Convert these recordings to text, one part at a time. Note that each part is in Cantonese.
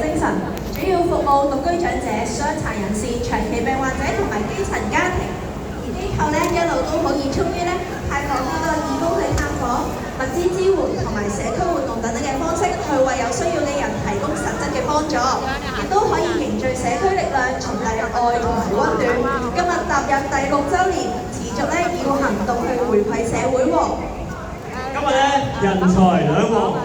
精神，主要服務獨居長者、傷殘人士、長期病患者同埋基層家庭。而機構咧一路都好熱衷於派放呢個義工去探訪、物資支援同埋社區活動等等嘅方式，去為有需要嘅人提供實質嘅幫助，亦都可以凝聚社區力量，傳遞愛同埋溫暖。今日踏入第6週年，持續以行動去回饋社會喎。今日人才兩旺，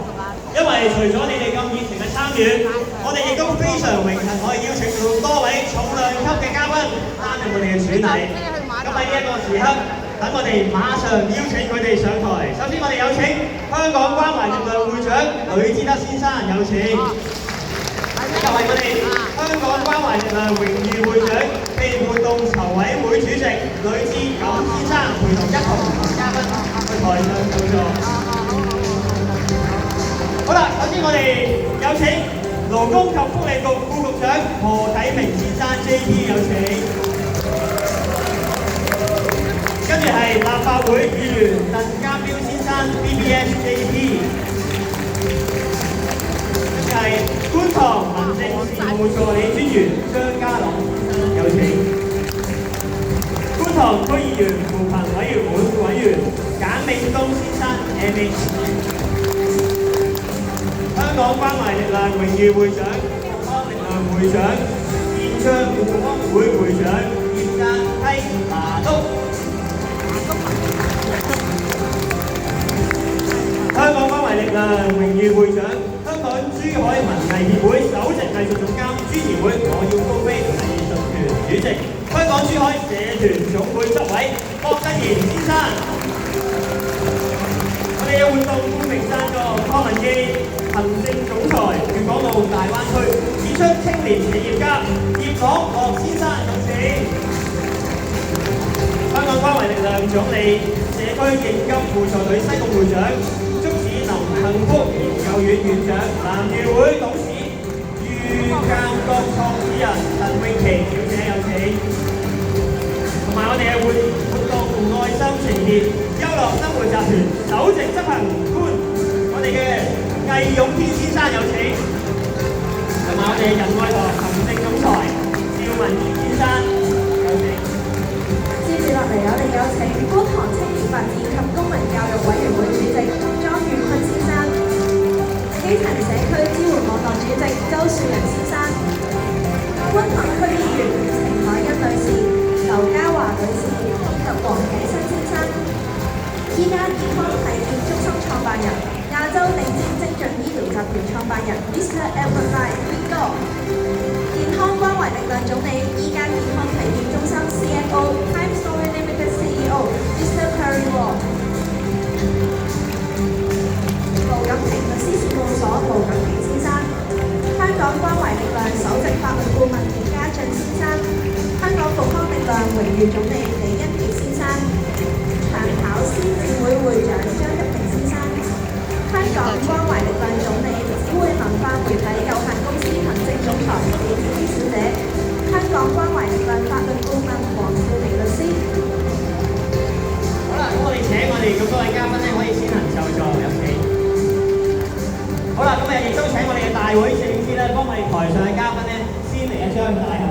因為除咗你哋咁熱情嘅參與，我哋亦都非常榮幸可以邀請到多位重量級嘅嘉賓擔任我哋嘅主禮。咁喺呢一個時刻，等我哋馬上邀請佢哋上台。首先我哋有請香港關懷力量會長呂志德先生，有請。就係我哋香港關懷力量榮譽會長暨活動籌委會主席呂志錦先生，陪同一同嘉賓去台上就座。好啦，首先我哋有請勞工及福利局副局長何啟明先生 JP， 有請。跟住係立法會議員鄧家彪先生 BBS JP， 跟住係觀塘民政事務助理專員張家朗先生，有請。觀塘區議員扶貧委員會委員簡永東先生 MH。香港關懷力量榮譽會長、健康力量會長、健將護康會會長葉贊溪拿督。香港關懷力量榮譽會長、香港珠海文藝協會首席藝術總監朱怡會我要高飛藝術團主席、香港珠海社團總會執委郭振賢先生。我哋嘅活動冠名贊助康文記行政總裁粵港澳大灣區傑出青年企業家葉朗樂先生，有請。香港關懷力量總理、社區應急輔助隊西貢會長、竹子林幸福研究院院長、南僑會董事、寓鑑國創始人陳詠琪小姐，有請。同埋我哋嘅活動愛心呈現優樂生活集團首席執行官，我哋嘅魏勇天先生，有請。同埋我哋仁愛堂行政總裁趙文賢先生，有請。接住落嚟，我哋有請觀塘青年發展及公民教育委員會主席莊宇坤先生、基層社區支援網絡主席周樹仁先生、觀塘區議員程海欣女士、劉嘉華女士及黃啟新先生，依家健康體驗中心創辦人、亞洲頂尖精準醫療集團創辦人 Mr. Edward Lee 哥，健康關懷力量總理依家健康體驗中心 CFO Time Story Limited CEO Mr. Perry Wong， 盧錦平律師事務所盧錦平先生，香港關懷力量首席法律顧問葉家俊先生，香港復康力量榮譽總理李恩傑先生，長跑師政會會長張一平先生，香港關懷力量總理紫匯文化媒體有限公司行政總裁李子芝小姐，香港關懷力量法律顧問黃富明律師。好啦，咁我哋請我哋咁多位嘉賓可以先行就座，有請。好啦，咁亦都請我哋嘅大會攝影師幫我哋台上嘅嘉賓先嚟一張大合